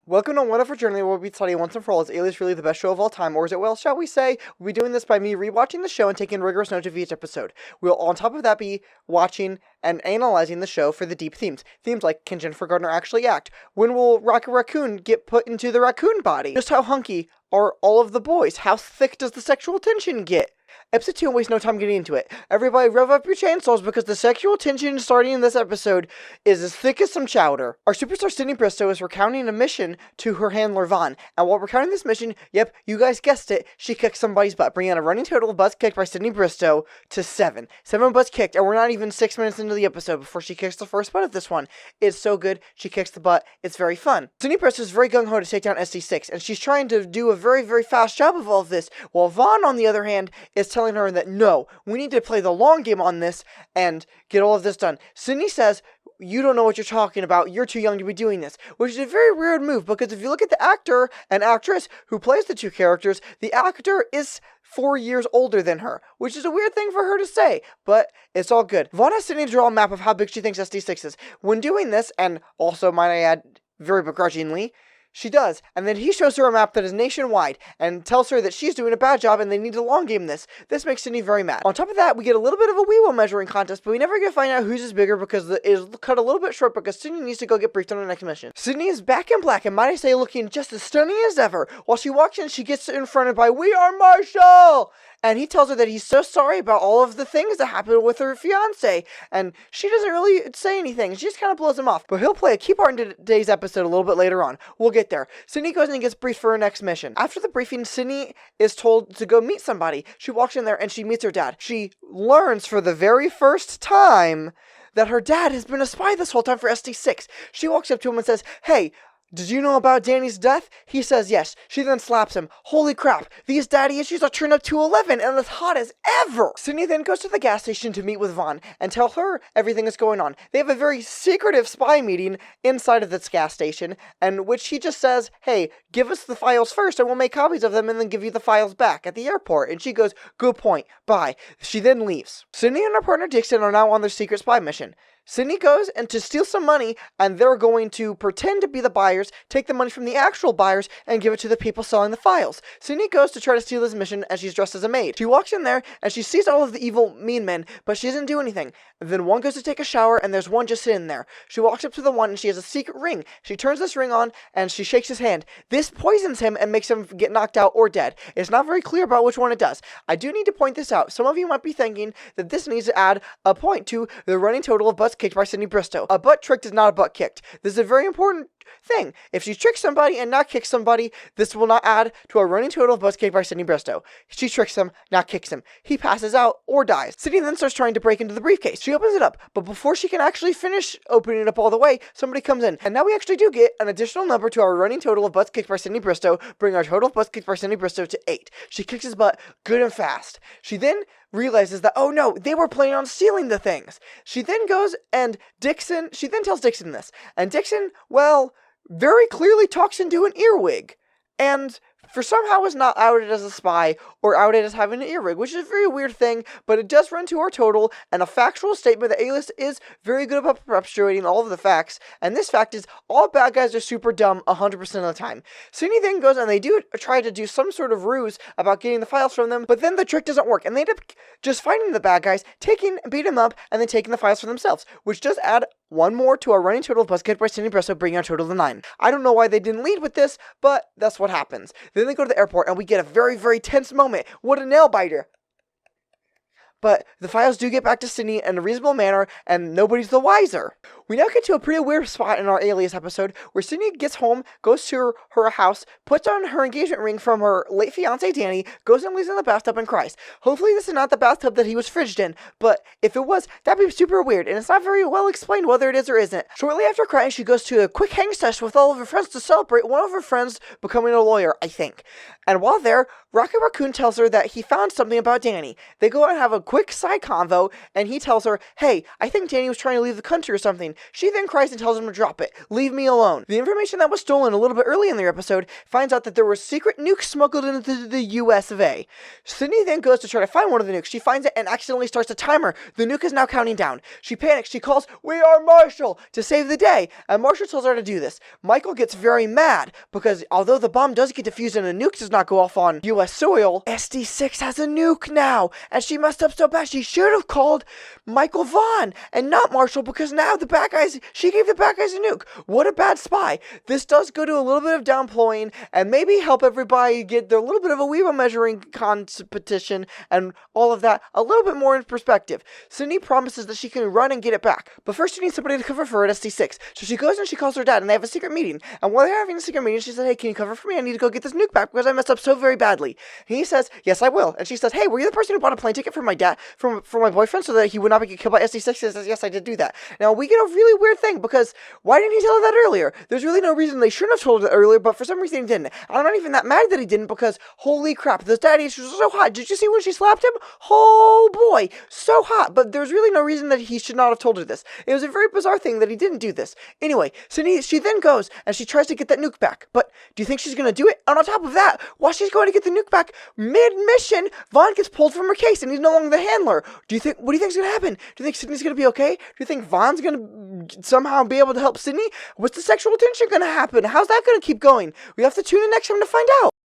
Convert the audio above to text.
Welcome to One of Our Journey, where we'll be studying once and for all, is Alias really the best show of all time, or is it, well, shall we say, we'll be doing this by me rewatching the show and taking rigorous notes of each episode. We'll, on top of that, be watching and analyzing the show for the deep themes. Themes like, can Jennifer Gardner actually act? When will Rocket Raccoon get put into the raccoon body? Just how hunky are all of the boys? How thick does the sexual tension get? Episode 2 waste no time getting into it. Everybody rev up your chainsaws because the sexual tension starting in this episode is as thick as some chowder. Our superstar Sydney Bristiow is recounting a mission to her handler Vaughn. And while recounting this mission, yep, you guys guessed it, she kicked somebody's butt, bringing out a running total of butts kicked by Sydney Bristiow to 7. 7 butts kicked, and we're not even 6 minutes into the episode before she kicks the first butt of this one. It's so good, she kicks the butt, it's very fun. Sydney Bristiow is very gung-ho to take down SD6, and she's trying to do a very, very fast job of all of this, while Vaughn, on the other hand, is telling her that no, we need to play the long game on this and get all of this done. Sydney says, you don't know what you're talking about, you're too young to be doing this, which is a very weird move, because if you look at the actor and actress who plays the two characters, the actor is 4 years older than her, which is a weird thing for her to say, but it's all good. Vaughn has Sydney draw a map of how big she thinks SD6 is. When doing this, and also, might I add, very begrudgingly, she does, and then he shows her a map that is nationwide, and tells her that she's doing a bad job and they need to long game this. This makes Sydney very mad. On top of that, we get a little bit of a Weewo measuring contest, but we never get to find out whose is bigger because it is cut a little bit short because Sydney needs to go get briefed on her next mission. Sydney is back in black, and might I say looking just as stunning as ever. While she walks in, she gets confronted by, "We are Marshall!" And he tells her that he's so sorry about all of the things that happened with her fiance. And she doesn't really say anything. She just kind of blows him off. But he'll play a key part in today's episode a little bit later on. We'll get there. Sydney goes in and gets briefed for her next mission. After the briefing, Sydney is told to go meet somebody. She walks in there and she meets her dad. She learns for the very first time that her dad has been a spy this whole time for SD6. She walks up to him and says, "Hey, did you know about Danny's death?" He says yes. She then slaps him. Holy crap, these daddy issues are turned up to 11 and as hot as ever! Sydney then goes to the gas station to meet with Vaughn and tell her everything that's going on. They have a very secretive spy meeting inside of this gas station, and which he just says, "Hey, give us the files first and we'll make copies of them and then give you the files back at the airport." And she goes, "Good point, bye." She then leaves. Sydney and her partner Dixon are now on their secret spy mission. Sydney goes and to steal some money, and they're going to pretend to be the buyers, take the money from the actual buyers, and give it to the people selling the files. Sydney goes to try to steal this mission, and she's dressed as a maid. She walks in there, and she sees all of the evil mean men, but she doesn't do anything. Then one goes to take a shower, and there's one just sitting there. She walks up to the one, and she has a secret ring. She turns this ring on, and she shakes his hand. This poisons him and makes him get knocked out or dead. It's not very clear about which one it does. I do need to point this out. Some of you might be thinking that this needs to add a point to the running total of butts kicked by Sydney Bristiow. A butt tricked is not a butt kicked. This is a very important thing. If she tricks somebody and not kicks somebody, this will not add to a running total of butts kicked by Sydney Bristiow. She tricks him, not kicks him. He passes out or dies. Sydney then starts trying to break into the briefcase. She opens it up, but before she can actually finish opening it up all the way, somebody comes in. And now we actually do get an additional number to our running total of butts kicked by Sydney Bristiow, bringing our total of butts kicked by Sydney Bristiow to 8. She kicks his butt good and fast. She then realizes that, oh no, they were planning on stealing the things. She then goes and she then tells Dixon this. And Dixon, well, very clearly talks into an earwig. And for somehow is not outed as a spy or outed as having an earwig, which is a very weird thing, but it does run to our total and a factual statement that Alias is very good about perpetuating all of the facts, and this fact is all bad guys are super dumb 100% of the time. Sydney then goes and they do try to do some sort of ruse about getting the files from them, but then the trick doesn't work, and they end up just finding the bad guys, beat them up, and then taking the files for themselves, which does add one more to our running total of butts kicked by Sydney Bristiow, bringing our total to 9. I don't know why they didn't lead with this, but that's what happens. Then they go to the airport, and we get a very, very tense moment. What a nail biter! But the files do get back to Sydney in a reasonable manner, and nobody's the wiser. We now get to a pretty weird spot in our Alias episode, where Sydney gets home, goes to her house, puts on her engagement ring from her late fiancé Danny, goes and lays in the bathtub and cries. Hopefully this is not the bathtub that he was fridged in, but if it was, that'd be super weird, and it's not very well explained whether it is or isn't. Shortly after crying, she goes to a quick hang sesh with all of her friends to celebrate one of her friends becoming a lawyer, I think. And while there, Rocket Raccoon tells her that he found something about Danny. They go out and have a quick side convo, and he tells her, "Hey, I think Danny was trying to leave the country or something. She then cries and tells him to drop it. Leave me alone. The information that was stolen a little bit early in the episode finds out that there were secret nukes smuggled into the US of A. Sydney then goes to try to find one of the nukes. She finds it and accidentally starts a timer. The nuke is now counting down. She panics. She calls, "We are Marshall," to save the day, and Marshall tells her to do this. Michael gets very mad because although the bomb does get defused and the nuke does not go off on US soil, SD6 has a nuke now, and she messed up so bad. She should have called Michael Vaughn and not Marshall, because now she gave the bad guys a nuke. What a bad spy. This does go to a little bit of downplaying and maybe help everybody get their little bit of a Weibo measuring competition and all of that a little bit more in perspective. Sydney promises that she can run and get it back, but first she needs somebody to cover for her at SD6. So she goes and she calls her dad, and they have a secret meeting. And while they're having a secret meeting, she said, "Hey, can you cover for me? I need to go get this nuke back because I messed up so very badly." And he says, "Yes, I will." And she says, "Hey, were you the person who bought a plane ticket for my dad, for my boyfriend, so that he would not get killed by SD6? He says, "Yes, I did do that." Now, we get a really weird thing, because why didn't he tell her that earlier? There's really no reason they shouldn't have told her that earlier, but for some reason he didn't. And I'm not even that mad that he didn't, because holy crap, those daddy issues are so hot. Did you see when she slapped him? Oh boy, so hot. But there's really no reason that he should not have told her this. It was a very bizarre thing that he didn't do this. Anyway, Sydney, she then goes and she tries to get that nuke back. But do you think she's going to do it? And on top of that, while she's going to get the nuke back, mid-mission, Vaughn gets pulled from her case and he's no longer the handler. What do you think's going to happen? Do you think Sydney's going to be okay? Do you think Vaughn's going to somehow be able to help Sydney? What's the sexual tension going to happen? How's that going to keep going? We have to tune in next time to find out.